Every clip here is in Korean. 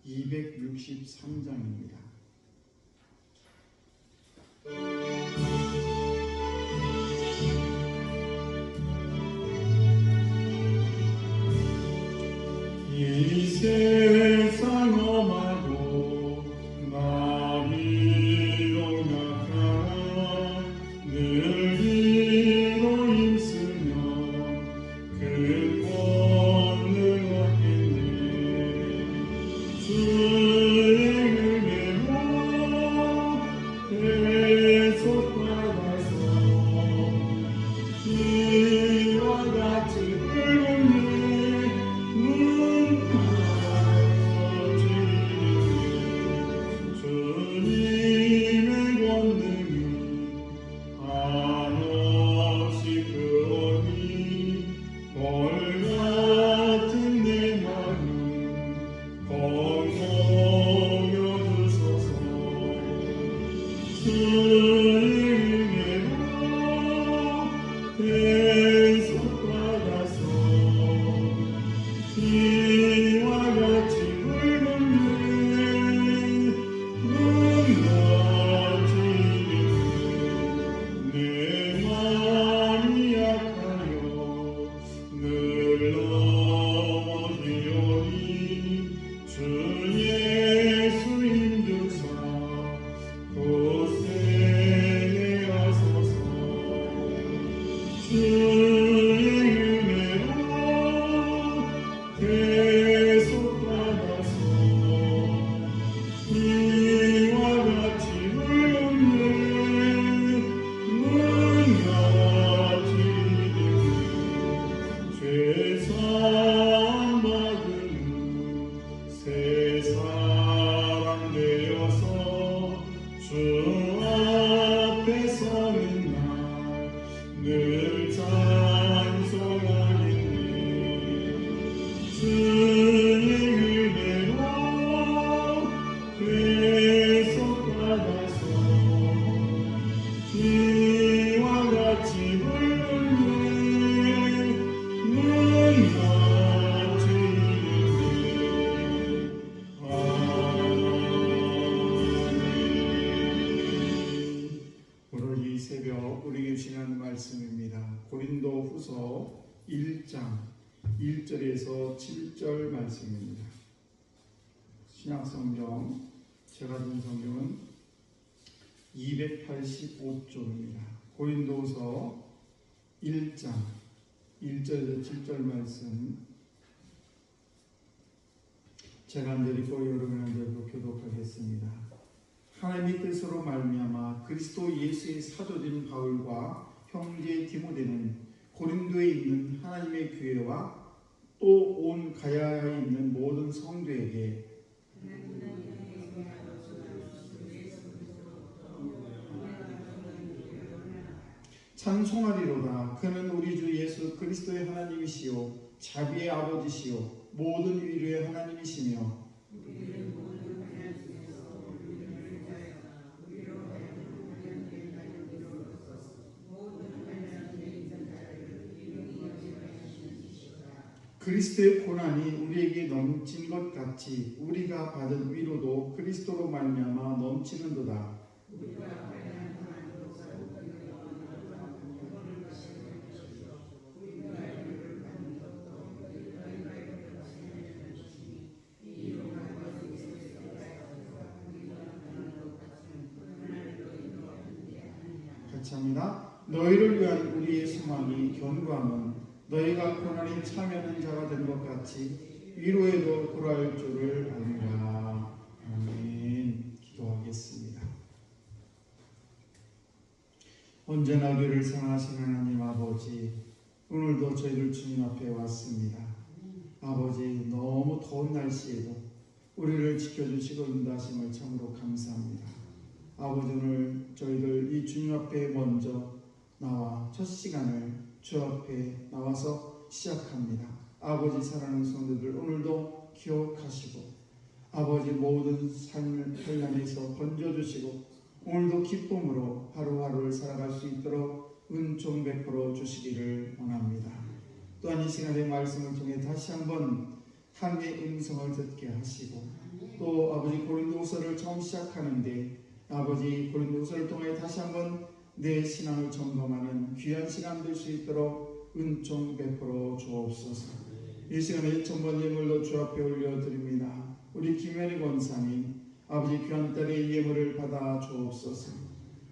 263장입니다. 이 세상 험하고 나비로 약하나 늘 힘으로 힘쓰며 큰 권을 얻겠네. 주의 은혜로 대속받아서 이와 같이 붉은 우리에게 주시는 말씀입니다. 고린도후서 1장 1절에서 7절 말씀입니다. 신약성경 제가 든 성경은 285쪽입니다. 고린도후서 1장 1절에서 7절 말씀 제가 한 절 읽고 여러분 한 절로 교독하겠습니다. 하나님의 뜻으로 말미암아 그리스도 예수의 사도된 바울과 형제 디모데는 고린도에 있는 하나님의 교회와 또 온 가야에 있는 모든 성도에게 찬송하리로다. 그는 우리 주 예수 그리스도의 하나님이시요 자비의 아버지시요 모든 위로의 하나님이시며 그리스도의 고난이 우리에게 넘친 것 같이 우리가 받은 위로도 그리스도로 말미암아 넘치는도다. 같이 합니다. 너희를 위한 우리의 소망이 견고함은 너희가 고난에 참여하는 자가 된 것 같이 위로에도 돌아올 줄을 아노라. 아멘. 기도하겠습니다. 언제나 우리를 사랑하시는 하나님 아버지, 오늘도 저희들 주님 앞에 왔습니다. 아버지, 너무 더운 날씨에도 우리를 지켜주시고 인도하심을 참으로 감사합니다. 아버지, 오늘 저희들 이 주님 앞에 먼저 나와 첫 시간을 주 앞에 나와서 시작합니다. 아버지, 사랑하는 성도들 오늘도 기억하시고 아버지 모든 삶을 환난에서 건져주시고 오늘도 기쁨으로 하루하루를 살아갈 수 있도록 은총 베풀어 주시기를 원합니다. 또한 이 시간의 말씀을 통해 다시 한번 하나님의 음성을 듣게 하시고 또 또 아버지 고린도후서를 처음 시작하는데 아버지 고린도후서를 통해 다시 한번 내 신앙을 점검하는 귀한 시간 될 수 있도록 은총 베풀어 주옵소서. 이 시간에 1,000번 예물로 주 앞에 올려드립니다. 우리 김현희 권사님 아버지 귀한 딸의 예물을 받아 주옵소서.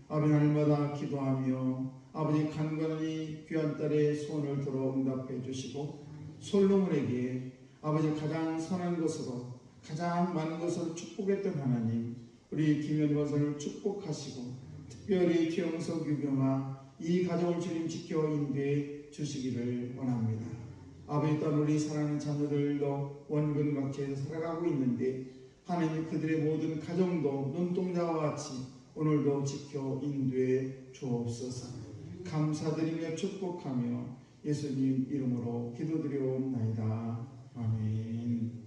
아버지 날마다 기도하며 아버지 간간히 귀한 딸의 소원을 들어 응답해 주시고 솔로몬에게 아버지 가장 선한 것으로 가장 많은 것으로 축복했던 하나님, 우리 김현희 권사를 축복하시고 특별히 최영석 유병아 이 가정을 주님 지켜 인도해 주시기를 원합니다. 아버지 또한 우리 사랑하는 자녀들도 원근각지에서 살아가고 있는데 하나님 그들의 모든 가정도 눈동자와 같이 오늘도 지켜 인도해 주옵소서. 감사드리며 축복하며 예수님 이름으로 기도드려옵나이다. 아멘.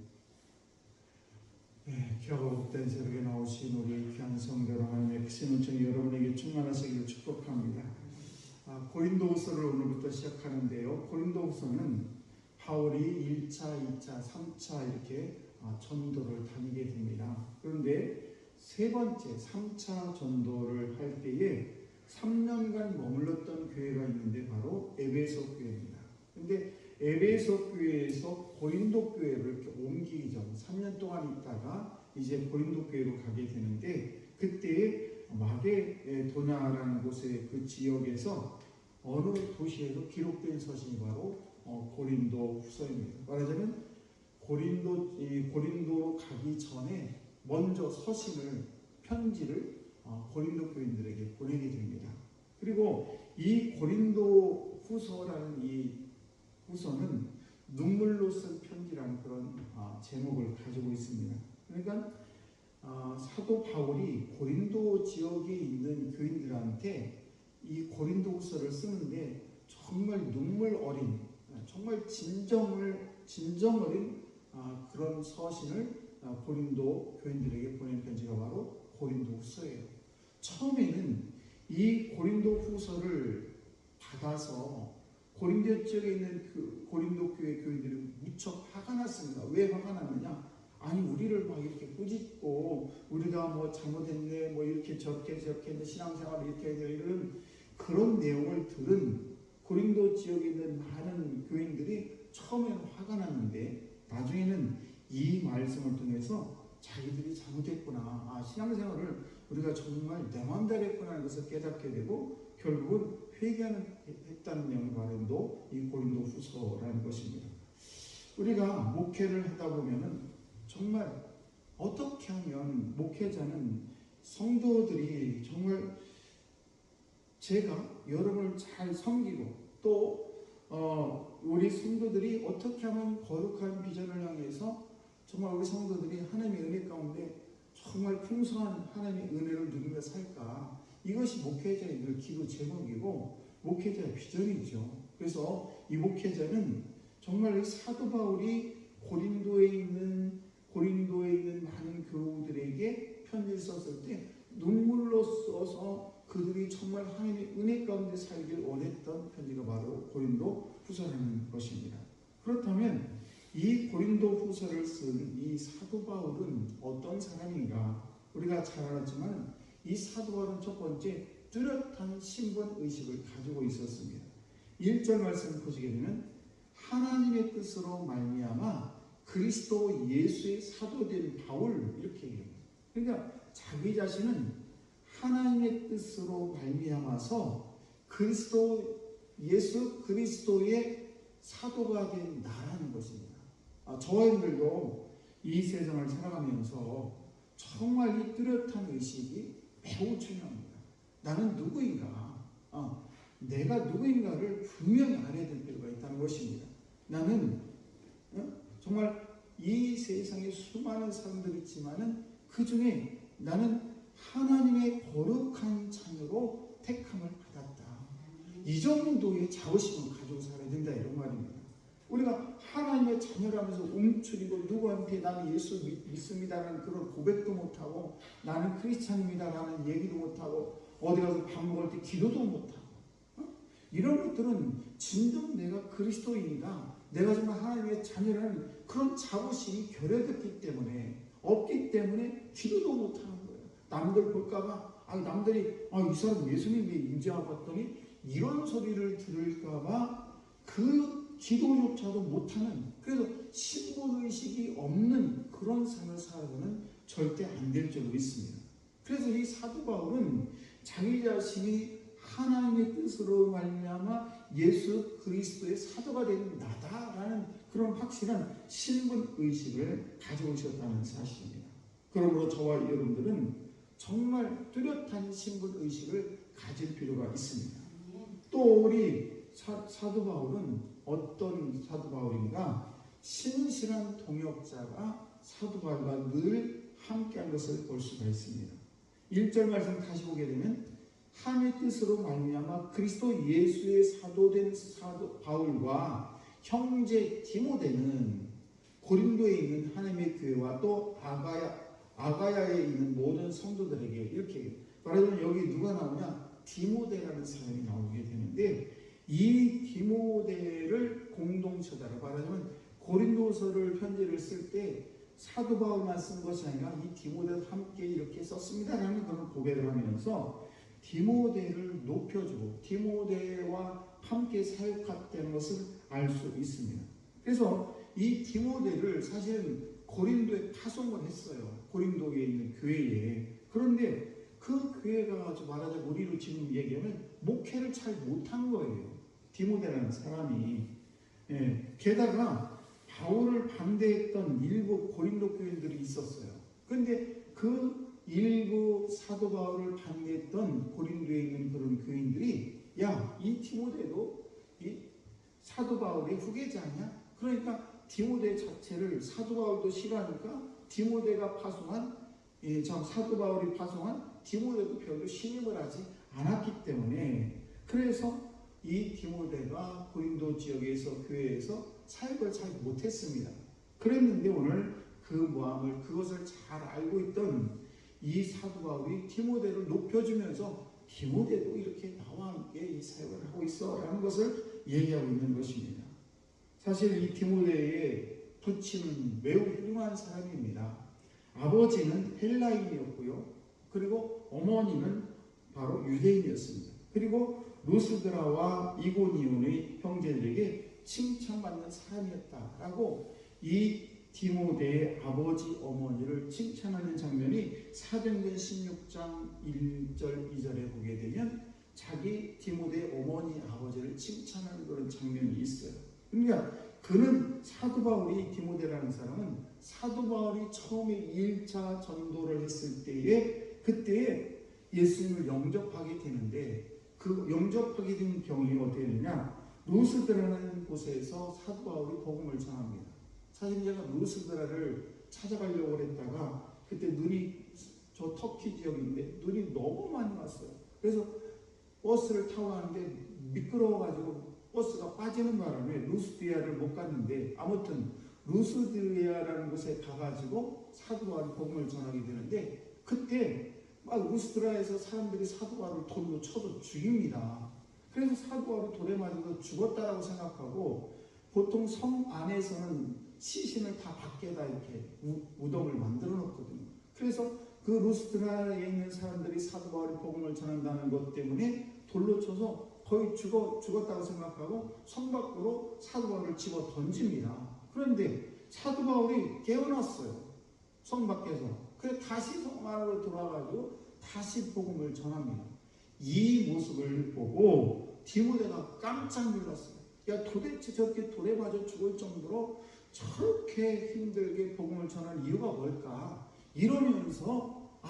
네, 귀하고 복된 새벽에 나오신 우리 귀한 성도로 하나님의 크신 은총이 여러분에게 충만하시기를 축복합니다. 고린도후서를 오늘부터 시작하는데요. 고린도후서는 바울이 1차, 2차, 3차 이렇게 전도를 다니게 됩니다. 그런데 세 번째 3차 전도를 할 때에 3년간 머물렀던 교회가 있는데 바로 에베소 교회입니다. 그런데 에베소 교회에서 고린도 교회를 이렇게 옮기기 전 3년 동안 있다가 이제 고린도 교회로 가게 되는데 그때 마게도냐라는 곳의 그 지역에서 어느 도시에서 기록된 서신이 바로 고린도 후서입니다. 말하자면 고린도로 가기 전에 먼저 편지를 고린도 교인들에게 보내게 됩니다. 그리고 이 고린도 후서라는 이 후서는 눈물로 쓴 편지라는 그런 제목을 가지고 있습니다. 그러니까 사도 바울이 고린도 지역에 있는 교인들한테 이 고린도 후서를 쓰는데 정말 눈물 어린, 정말 진정 어린 그런 서신을 고린도 교인들에게 보낸 편지가 바로 고린도 후서예요. 처음에는 이 고린도 후서를 받아서 고린도 지역에 있는 그 고린도 교회 교인들이 무척 화가 났습니다. 왜 화가 났느냐? 아니 우리를 막 이렇게 꾸짖고 우리가 뭐 잘못했네, 뭐 이렇게 저렇게 했네, 신앙생활을 이렇게 해야 돼, 이런 그런 내용을 들은 고린도 지역에 있는 많은 교인들이 처음에는 화가 났는데 나중에는 이 말씀을 통해서 자기들이 잘못했구나, 신앙생활을 우리가 정말 내 마음대로 했구나 하는 것을 깨닫게 되고 결국은 회개했다는 내용이 바로 이 고린도 후서라는 것입니다. 우리가 목회를 하다 보면은 정말 어떻게 하면 목회자는 성도들이 정말 제가 여러분을 잘 섬기고 또 우리 성도들이 어떻게 하면 거룩한 비전을 향해서 정말 우리 성도들이 하나님의 은혜 가운데 정말 풍성한 하나님의 은혜를 누리며 살까, 이것이 목회자의 늘 기도 제목이고 목회자의 비전이죠. 그래서 이 목회자는 정말 사도 바울이 고린도에 있는 많은 교우들에게 편지를 썼을 때 눈물로 써서 그들이 정말 하나님의 은혜 가운데 살길 원했던 편지가 바로 고린도 후서라는 것입니다. 그렇다면 이 고린도 후서를 쓴 이 사도 바울은 어떤 사람인가? 우리가 잘 알았지만 이 사도 바울은 첫 번째 뚜렷한 신분 의식을 가지고 있었습니다. 1절 말씀을 보시게 되면 하나님의 뜻으로 말미암아 그리스도 예수의 사도된 바울, 이렇게 얘기합니다. 그러니까 자기 자신은 하나님의 뜻으로 말미암아서 예수 그리스도의 사도가 된 나라는 것입니다. 저와 여러분들도 이 세상을 살아가면서 정말 이 뚜렷한 의식이 매우 중요합니다. 나는 누구인가? 내가 누구인가를 분명히 알아야 될 필요가 있다는 것입니다. 나는 정말 이 세상에 수많은 사람들이 있지만은 그 중에 나는 하나님의 거룩한 자녀로 택함을 받았다. 이 정도의 자부심을 가지고 살아야 된다, 이런 말입니다. 우리가 하나님의 자녀라면서 움츠리고 누구한테 나는 예수 믿습니다라는 그런 고백도 못하고 나는 크리스찬입니다라는 얘기도 못하고 어디 가서 밥 먹을 때 기도도 못하고 이런 것들은 진정 내가 그리스도인이다, 내가 정말 하나님의 자녀라는 그런 자부심이 결여됐기 때문에 없기 때문에 기도도 못하는 거예요. 남들 볼까봐, 남들이 이 사람 예수님이 인지하고 봤더니 이런 소리를 들을까봐 그 기도조차도 못하는, 그래서 신분의식이 없는 그런 삶을 살아서는 절대 안 될 줄 믿습니다. 그래서 이 사도 바울은 자기 자신이 하나님의 뜻으로 말미암아 예수 그리스도의 사도가 된 나다라는 그런 확실한 신분의식을 가지고 있었다는 사실입니다. 그러므로 저와 여러분들은 정말 뚜렷한 신분의식을 가질 필요가 있습니다. 또 우리 사도 바울은 어떤 사도 바울인가? 신실한 동역자가 사도 바울과 늘 함께한 것을 볼 수가 있습니다. 1절 말씀 다시 보게 되면 하나님의 뜻으로 말미암아 그리스도 예수의 사도된 사도 바울과 형제 디모데는 고린도에 있는 하나님의 교회와 또 아가야에 있는 모든 성도들에게, 이렇게 말하자면 여기 누가 나오냐? 디모데라는 사람이 나오게 되는데, 이 디모데를 공동체다라 말하자면 고린도서를 편지를 쓸 때 사도 바울만 쓴 것이 아니라 이 디모데도 함께 이렇게 썼습니다라는 그런 고백을 하면서 디모데를 높여주고 디모데와 함께 사역했다는 것을 알 수 있습니다. 그래서 이 디모데를 사실은 고린도에 파송을 했어요. 고린도에 있는 교회에. 그런데 그 교회가 말하자면 우리로 지금 얘기하면 목회를 잘 못한 거예요. 디모데라는 사람이. 게다가 바울을 반대했던 일부 고린도 교인들이 있었어요. 그런데 그 일부 사도 바울을 반대했던 고린도에 있는 그런 교인들이 이 디모데도 이 사도 바울의 후계자냐? 그러니까 디모데 자체를 사도 바울도 싫어하니까 디모데가 파송한 사도 바울이 파송한 디모데도 별로 신임을 하지 않았기 때문에, 그래서 이 디모데가 고린도 지역에서 교회에서 사역을 잘 못했습니다. 그랬는데 오늘 그 마음을, 그것을 잘 알고 있던 이 사도 바울이 디모데를 높여주면서 디모데도 이렇게 나와 함께 이 사역을 하고 있어 라는 것을 얘기하고 있는 것입니다. 사실 이 디모데의 부친은 매우 훌륭한 사람입니다. 아버지는 헬라인이었고요. 그리고 어머니는 바로 유대인이었습니다. 그리고 루스드라와 이고니온의 형제들에게 칭찬받는 사람이었다라고 이 디모데의 아버지 어머니를 칭찬하는 장면이 사도행전 16장 1절 2절에 보게 되면 자기 디모데의 어머니 아버지를 칭찬하는 그런 장면이 있어요. 그러니까 그는 사도 바울이, 디모데라는 사람은 사도 바울이 처음에 1차 전도를 했을 때에 그때에 예수님을 영접하게 되는데, 그 영접하게 된 경우가 어떻게 되냐? 루스드라는 곳에서 사도 바울이 복음을 전합니다. 사실 제가 루스드라를 찾아가려고 했다가 그때 눈이, 저 터키 지역인데 눈이 너무 많이 왔어요. 그래서 버스를 타고 가는데 미끄러워가지고 버스가 빠지는 바람에 루스드라를 못 갔는데, 아무튼 루스드라라는 곳에 가가지고 사도 바울이 복음을 전하게 되는데, 그때 막 루스드라에서 사람들이 사도 바울을 돌로 쳐서 죽입니다. 그래서 사도 바울이 돌에 맞아서 죽었다라고 생각하고, 보통 성 안에서는 시신을 다 밖에다 이렇게 무덤을 만들어 놓거든요. 그래서 그 루스드라에 있는 사람들이 사도 바울이 복음을 전한다는 것 때문에 돌로 쳐서 거의 죽었다고 생각하고 성 밖으로 사도 바울을 집어 던집니다. 그런데 사도 바울이 깨어났어요. 성 밖에서. 그래서 다시 성 안으로 들어와가지고 다시 복음을 전합니다. 이 모습을 보고 디모데가 깜짝 놀랐어요. 도대체 저렇게 돌에 맞아 죽을 정도로 저렇게 힘들게 복음을 전할 이유가 뭘까? 이러면서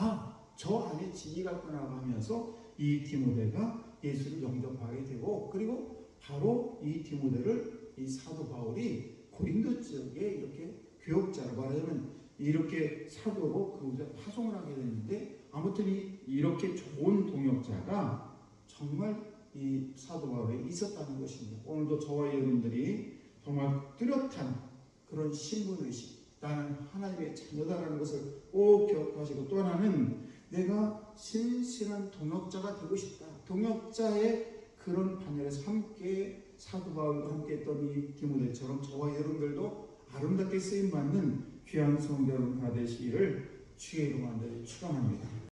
저 안에 진리가 있구나 하면서 이 디모데가 예수를 영접하게 되고, 그리고 바로 이 디모데를 이 사도 바울이 고린도 지역에 이렇게 교역자로 말하자면 이렇게 사도로 그곳에 파송을 하게 됐는데, 아무튼 이렇게 좋은 동역자가 정말 이 사도 바울에 있었다는 것입니다. 오늘도 저와 여러분들이 정말 뚜렷한 그런 신분의식, 나는 하나님의 자녀다라는 것을 꼭 기억하시고, 또 하나는 내가 신실한 동역자가 되고 싶다. 동역자의 그런 반열에서 함께 사도 바울과 함께 했던 이 디모데처럼 저와 여러분들도 아름답게 쓰임받는 귀한 성경 받으시기를 주의 이름으로 축원합니다.